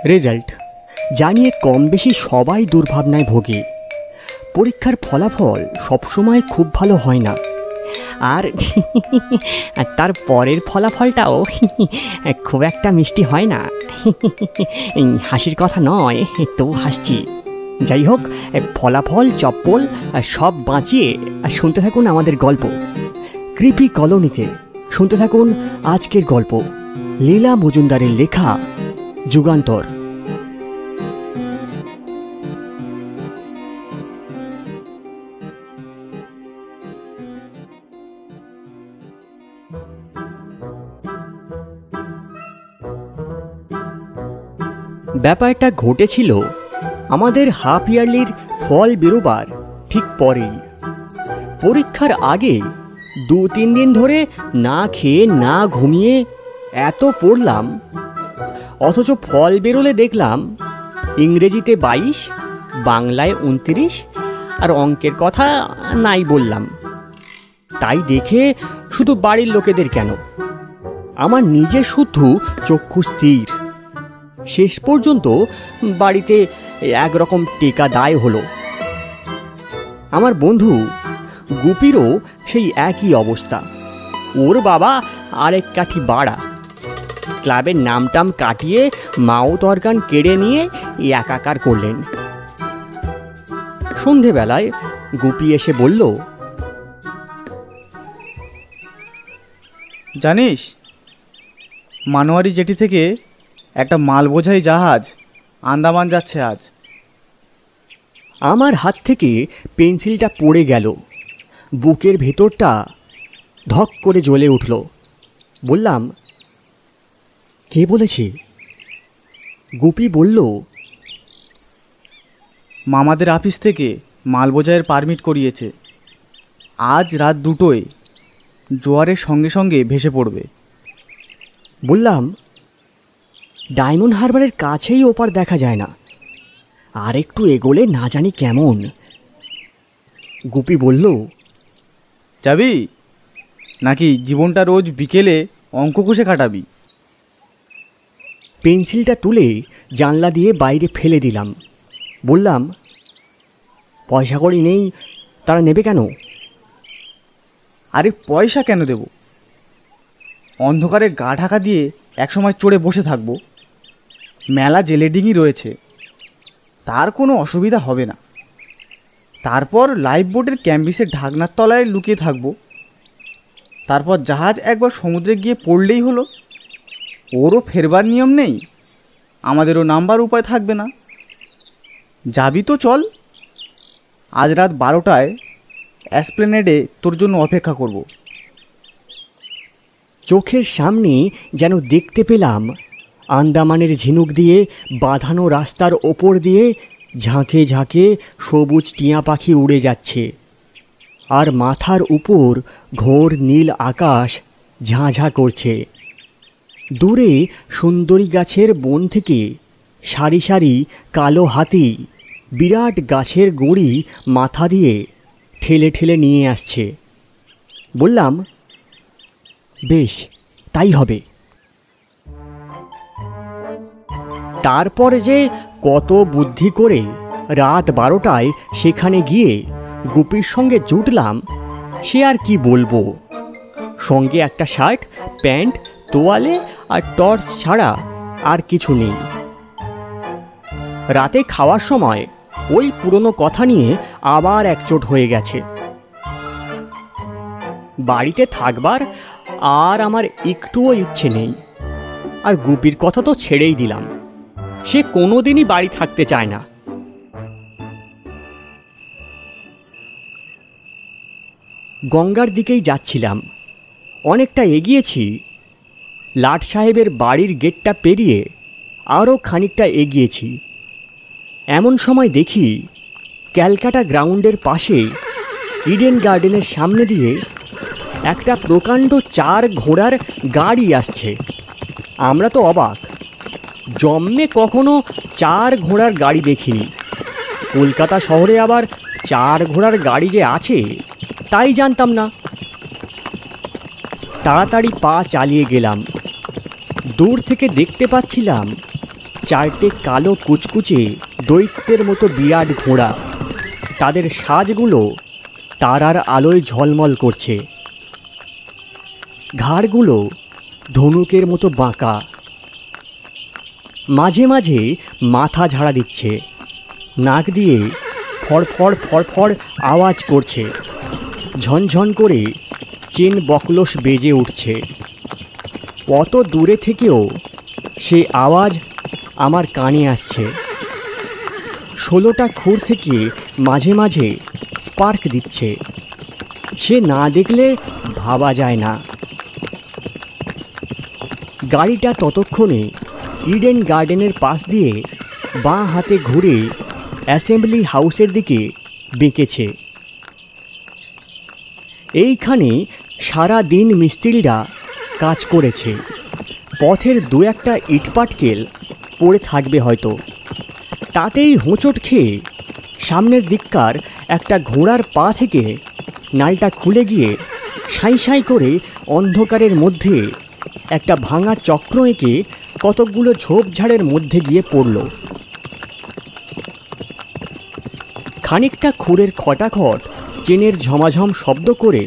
Result জানিয়ে কম বেশি সবাই দুর্ভাবনায় ভোগে। পরীক্ষার ফলাফল সবসময় খুব ভালো হয় না, আর তার পরের ফলাফলটাও খুব একটা মিষ্টি হয় না। হাসির কথা নয়, তবু হাসছি। যাই হোক, ফলাফল চপ্পল সব বাঁচিয়ে শুনতে থাকুন আমাদের গল্প কৃপি কলোনিতে। শুনতে থাকুন আজকের গল্প, লীলা মজুমদারের লেখা যুগান্তর। ব্যাপারটা ঘটেছিল আমাদের হাফ ইয়ারলির ফল বেরোবার ঠিক পরেই। পরীক্ষার আগে 2-3 দিন ধরে না খেয়ে না ঘুমিয়ে এত পড়লাম, অথচ ফল বেরোলে দেখলাম ইংরেজিতে 22, বাংলায় 29, আর অঙ্কের কথা নাই বললাম। তাই দেখে শুধু বাড়ির লোকেদের কেন, আমার নিজে শুধু চক্ষু স্থির। শেষ পর্যন্ত বাড়িতে একরকম টেকা দায় হলো। আমার বন্ধু গুপিরও সেই একই অবস্থা। ওর বাবা আরেক কাঠি বাড়া, ক্লাবের নামটাম কাটিয়ে মাউথ অর্গান কেড়ে নিয়ে একাকার করলেন। সন্ধেবেলায় গুপি এসে বলল, জানিস, মানোয়ারি জেটি থেকে একটা মাল বোঝাই জাহাজ আন্দামান যাচ্ছে আজ। আমার হাত থেকে পেন্সিলটা পড়ে গেল, বুকের ভেতরটা ধক করে জ্বলে উঠল। বললাম, কে বলেছে? গুপি বলল, মামাদের অফিস থেকে মাল বোঝাইয়ের পারমিট করিয়েছে। আজ রাত 2টোয় জোয়ারের সঙ্গে সঙ্গে ভেসে পড়বে। বললাম, ডায়মন্ড হারবারের কাছেই ওপার দেখা যায় না, আর একটু এগোলে না জানি কেমন। গুপি বলল, যাবি নাকি জীবনটা রোজ বিকেলে অঙ্ক কষে কাটাবি? পেন্সিলটা তুলে জানলা দিয়ে বাইরে ফেলে দিলাম। বললাম, পয়সা কড়ি নেই, তারা নেবে কেন? আরে পয়সা কেন দেব? অন্ধকারে গা ঢাকা দিয়ে একসময় চড়ে বসে থাকবো। মেলা জেলেডিঙি রয়েছে, তার কোনো অসুবিধা হবে না। তারপর লাইফ বোটের ক্যাম্বিসের ঢাকনার তলায় লুকিয়ে থাকবো। তারপর জাহাজ একবার সমুদ্রে গিয়ে পড়লেই হলো। ওরও ফেরবার নিয়ম নেই, আমাদেরও নাম্বার উপায় থাকবে না। যাবি তো চল, আজ রাত 12টায় অ্যাসপ্লেনেডে তোর জন্য অপেক্ষা করব। চোখের সামনে যেন দেখতে পেলাম আন্দামানের ঝিনুক দিয়ে বাঁধানো রাস্তার ওপর দিয়ে ঝাঁকে ঝাঁকে সবুজ টিয়া পাখি উড়ে যাচ্ছে, আর মাথার উপর ঘোর নীল আকাশ ঝাঁ ঝাঁ করছে। দূরে সুন্দরী গাছের বন থেকে সারি সারি কালো হাতি বিরাট গাছের গুঁড়ি মাথা দিয়ে ঠেলে ঠেলে নিয়ে আসছে। বললাম, বেশ, তাই হবে। তারপর যে কত বুদ্ধি করে রাত 12টায় সেখানে গিয়ে গুপির সঙ্গে জুটলাম, সে আর কি বলবো। সঙ্গে একটা শার্ট, প্যান্ট, তোয়ালে আর টর্চ ছাড়া আর কিছু নেই। রাতে খাওয়ার সময় ওই পুরনো কথা নিয়ে আবার একচোট হয়ে গেছে। বাড়িতে থাকবার আর আমার একটুও ইচ্ছে নেই। আর গুপির কথা তো ছেড়েই দিলাম, সে কোনোদিনই বাড়ি থাকতে চায় না। গঙ্গার দিকেই যাচ্ছিলাম। অনেকটা এগিয়েছি, লাট সাহেবের বাড়ির গেটটা পেরিয়ে আরও খানিকটা এগিয়েছি। এমন সময় দেখি ক্যালকাটা গ্রাউন্ডের পাশে ইডেন গার্ডেনের সামনে দিয়ে একটা প্রকাণ্ড 4 ঘোড়ার গাড়ি আসছে। আমরা তো অবাক, জন্মে কখনো 4 ঘোড়ার গাড়ি দেখিনি। কলকাতা শহরে আবার 4 ঘোড়ার গাড়ি যে আছে তাই জানতাম না। তাড়াতাড়ি পা চালিয়ে গেলাম। দূর থেকে দেখতে পাচ্ছিলাম চারটে কালো কুচকুচে দৈত্যের মতো বিরাট ঘোড়া। তাদের সাজগুলো তারার আলোয় ঝলমল করছে। ঘাড়গুলো ধনুকের মতো বাঁকা, মাঝে মাঝে মাথা ঝাড়া দিচ্ছে, নাক দিয়ে ফড়ফড় ফড়ফড় আওয়াজ করছে, ঝনঝন করে চেন বকলস বেজে উঠছে। কত দূরে থেকেও সে আওয়াজ আমার কানে আসছে। 16টা খুর থেকে মাঝে মাঝে স্পার্ক দিচ্ছে, সে না দেখলে ভাবা যায় না। গাড়িটা ততক্ষণে ইডেন গার্ডেনের পাশ দিয়ে বাঁ হাতে ঘুরে অ্যাসেম্বলি হাউসের দিকে বেঁকেছে। এইখানে সারা দিন মিস্ত্রিরা কাজ করেছে। পথের দু একটা ইটপাটকেল পড়ে থাকবে হয়তো, তাতেই হোঁচট খেয়ে সামনের দিককার একটা ঘোড়ার পা থেকে নালটা খুলে গিয়ে সাঁই সাঁই করে অন্ধকারের মধ্যে একটা ভাঙা চক্র এঁকে কতকগুলো ঝোপঝাড়ের মধ্যে গিয়ে পড়ল। খানিকটা খুরের খটাখট চেনের ঝমাঝম শব্দ করে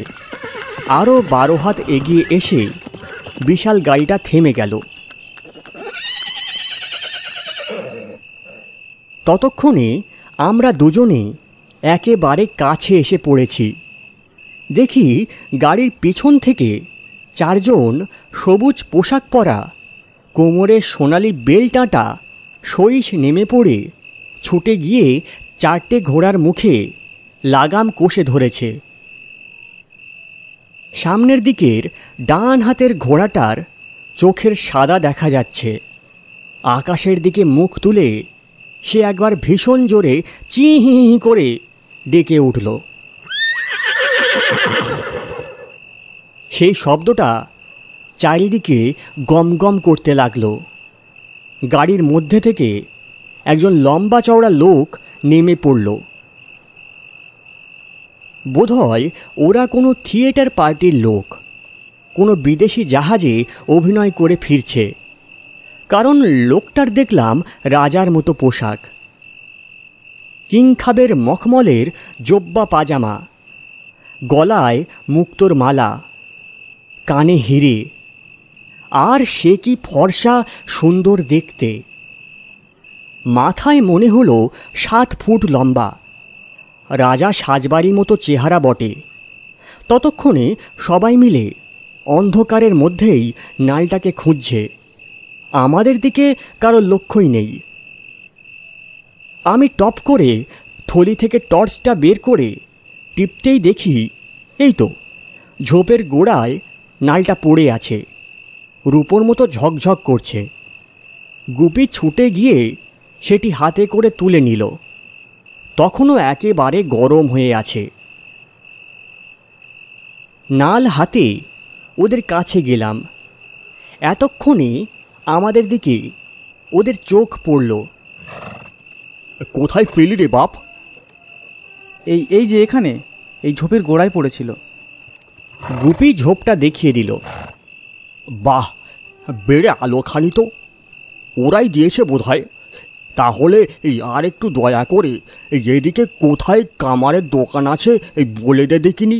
আরও 12 হাত এগিয়ে এসে বিশাল গাড়িটা থেমে গেল। ততক্ষণে আমরা দুজনে একেবারে কাছে এসে পড়েছি। দেখি গাড়ির পিছন থেকে 4 জন সবুজ পোশাক পরা, কোমরে সোনালি বেলটাটা সইস নেমে পড়ে ছুটে গিয়ে 4টে ঘোড়ার মুখে লাগাম কষে ধরেছে। সামনের দিকের ডান হাতের ঘোড়াটার চোখের সাদা দেখা যাচ্ছে। আকাশের দিকে মুখ তুলে সে একবার ভীষণ জোরে চিহি করে ডেকে উঠল। সেই শব্দটা চারিদিকে গমগম করতে লাগলো। গাড়ির মধ্যে থেকে একজন লম্বা চওড়া লোক নেমে পড়ল। বোধহয় ওরা কোনো থিয়েটার পার্টির লোক, কোনো বিদেশি জাহাজে অভিনয় করে ফিরছে, কারণ লোকটার দেখলাম রাজার মতো পোশাক। কিংখাবের মখমলের জোব্বা পাজামা, গলায় মুক্তোর মালা, কানে হিরে, আর সে কি ফর্সা সুন্দর দেখতে। মাথায় মনে হলো 7 ফুট লম্বা। রাজা সাজবাড়ি মতো চেহারা বটে। ততক্ষণে সবাই মিলে অন্ধকারের মধ্যেই নালটাকে খুঁজছে। আমাদের দিকে কারো লক্ষ্যই নেই। আমি টপ করে থলি থেকে টর্চটা বের করে টিপতেই দেখি এই তো ঝোপের গোড়ায় নালটা পড়ে আছে, রূপোর মতো ঝকঝক করছে। গুপি ছুটে গিয়ে সেটি হাতে করে তুলে নিল। তখনও একেবারে গরম হয়ে আছে। নাল হাতে ওদের কাছে গেলাম। এতক্ষণে আমাদের দিকে ওদের চোখ পড়ল। কোথায় পেলি রে বাপ? এই যে এখানে, এই ঝোপের গোড়ায় পড়েছিল। গুপি ঝোপটা দেখিয়ে দিল। বাহ, বেড়ে আলোখানি তো। ওরাই দিয়েছে বোধহয়। তাহলে এই আর একটু দয়া করে এদিকে কোথায় কামারের দোকান আছে বলে দে দেখিনি।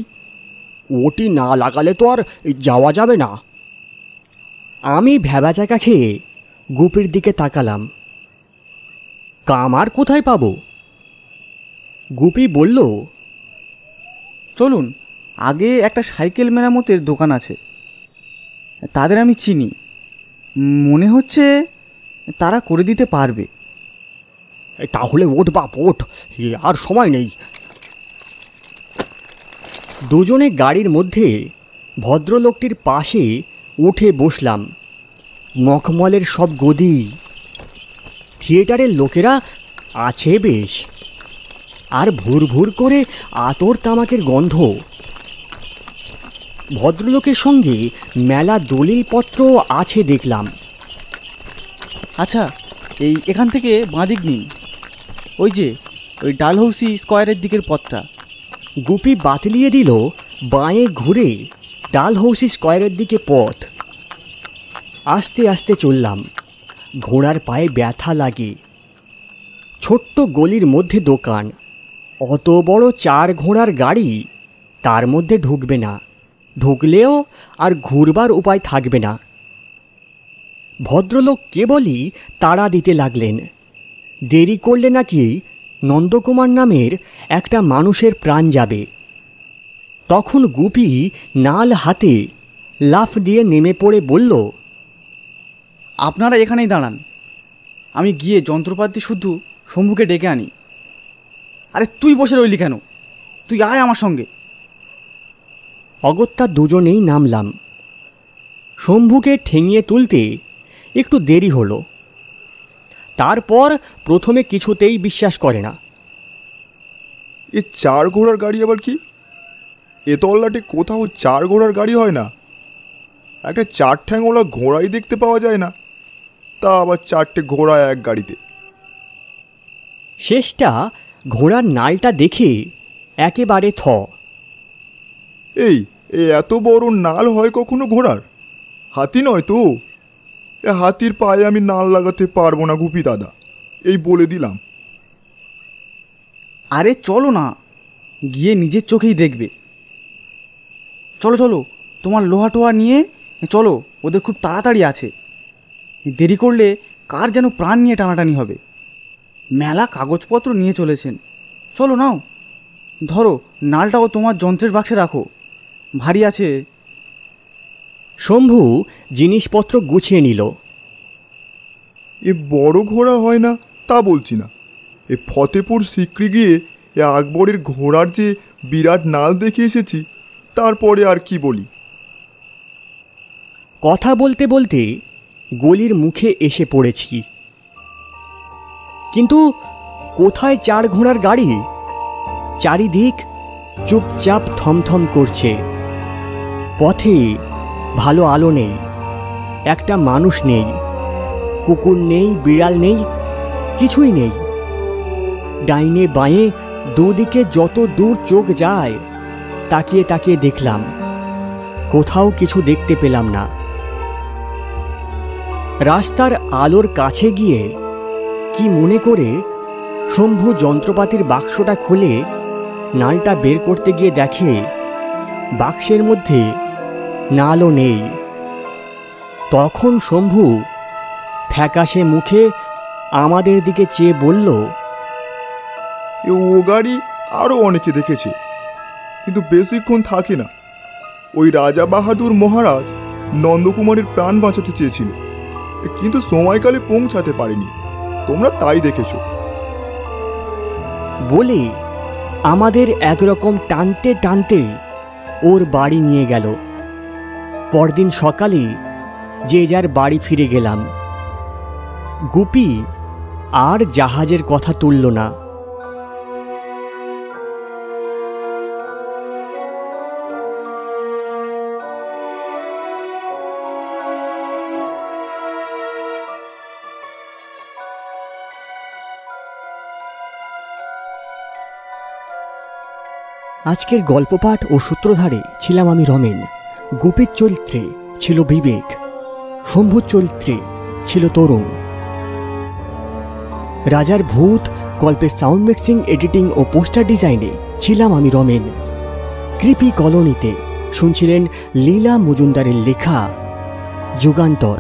ওটি না লাগালে তো আর যাওয়া যাবে না। আমি ভ্যাবাচাকা খেয়ে গুপির দিকে তাকালাম। কামার কোথায় পাবো? গুপি বলল, চলুন, আগে একটা সাইকেল মেরামতের দোকান আছে, তাদের আমি চিনি। মনে হচ্ছে তারা করে দিতে পারবে। তাহলে ওঠ বাপ ওঠ, আর সময় নেই। দুজনে গাড়ির মধ্যে ভদ্রলোকটির পাশে উঠে বসলাম। মখমলের সব গদি। থিয়েটারের লোকেরা আছে বেশ, আর ভুর ভুর করে আতর তামাকের গন্ধ। ভদ্রলোকের সঙ্গে মেলা দলিলপত্র আছে দেখলাম। আচ্ছা, এখান থেকে বাঁদিক নিন, ওই যে ওই ডালহৌসি স্কোয়ারের দিকের পথটা। গুপি বাতলিয়ে দিল বাঁয়ে ঘুরে ডালহৌসি স্কোয়ারের দিকে পথ। আস্তে আস্তে চললাম। ঘোড়ার পায়ে ব্যথা লাগে। ছোট্ট গলির মধ্যে দোকান, অত বড় 4 ঘোড়ার গাড়ি তার মধ্যে ঢুকবে না, ঢুকলেও আর ঘুরবার উপায় থাকবে না। ভদ্রলোক কেবলই তাড়া দিতে লাগলেন। দেরি করলে নাকি নন্দকুমার নামের একটা মানুষের প্রাণ যাবে। তখন গুপি নাল হাতে লাফ দিয়ে নেমে পড়ে বলল, আপনারা এখানেই দাঁড়ান, আমি গিয়ে যন্ত্রপাতি শুদ্ধ শম্ভুকে ডেকে আনি। আরে তুই বসে রইলি কেন? তুই আয় আমার সঙ্গে। অগত্যা দুজনেই নামলাম। শম্ভুকে ঠেঙিয়ে তুলতে একটু দেরি হলো। তারপর প্রথমে কিছুতেই বিশ্বাস করে না। এ 4 ঘোড়ার গাড়ি আবার কি? এ তল্লাটে কোথাও 4 ঘোড়ার গাড়ি হয় না। একটা 4 ঠ্যাংওয়ালা ঘোড়াই দেখতে পাওয়া যায় না, তা আবার 4টে ঘোড়া এক গাড়িতে। শেষটা ঘোড়ার নালটা দেখে একেবারে থ। এই এত বড় নাল হয় কখনো ঘোড়ার? হাতি নয় তো? এ হাতির পায়ে আমি নাল লাগাতে পারবো না গুপি দাদা, এই বলে দিলাম। আরে চলো না, গিয়ে নিজের চোখেই দেখবে। চলো চলো, তোমার লোহা টোহা নিয়ে চলো, ওদের খুব তাড়াতাড়ি আছে। দেরি করলে কার যেন প্রাণ নিয়ে টানাটানি হবে। মেলা কাগজপত্র নিয়ে চলেছেন। চলো নাও, ধরো নালটাও তোমার যন্ত্রের বাক্সে রাখো, ভারী আছে। শম্ভু জিনিসপত্র গুছিয়ে নিল। এ বড় ঘোড়া হয় না তা বলছি না, এ ফতেপুর সিকরি গিয়ে এ আকবরের ঘোড়ার যে বিরাট নাল দেখে এসেছি, তারপরে আর কি বলি। কথা বলতে বলতে গলির মুখে এসে পড়েছি। কিন্তু কোথায় 4 ঘোড়ার গাড়ি? চারিদিক চুপচাপ থমথম করছে। পথে ভালো আলো নেই, একটা মানুষ নেই, কুকুর নেই, বিড়াল নেই, কিছুই নেই। ডাইনে বাঁয়ে দুদিকে যত দূর চোখ যায় তাকিয়ে তাকিয়ে দেখলাম, কোথাও কিছু দেখতে পেলাম না। রাস্তার আলোর কাছে গিয়ে কি মনে করে শম্ভু যন্ত্রপাতির বাক্সটা খুলে নালটা বের করতে গিয়ে দেখে বাক্সের মধ্যে নালও নেই। তখন শম্ভু ফ্যাকাশে মুখে আমাদের দিকে চেয়ে বলল, ও গাড়ি আরও অনেকে দেখেছে, কিন্তু বেশিক্ষণ থাকে না। ওই রাজা বাহাদুর মহারাজ নন্দকুমারের প্রাণ বাঁচাতে চেয়েছিল, কিন্তু সময়কালে পৌঁছাতে পারেনি। তোমরা তাই দেখেছো। বলে আমাদের একরকম টানতে টানতে ওর বাড়ি নিয়ে গেল। পরদিন সকালে যে যার বাড়ি ফিরে গেলাম। গুপি আর জাহাজের কথা তুলল না। আজকের গল্পপাঠ ও সূত্রধারে ছিলাম আমি রমেন। গুপির চরিত্রে ছিল বিবেক, শম্ভুর চরিত্রে ছিল তরুণ। রাজার ভূত গল্পের সাউন্ড মিক্সিং, এডিটিং ও পোস্টার ডিজাইনে ছিলাম আমি রমেন। কৃপি কলোনিতে শুনছিলেন লীলা মজুমদারের লেখা যুগান্তর।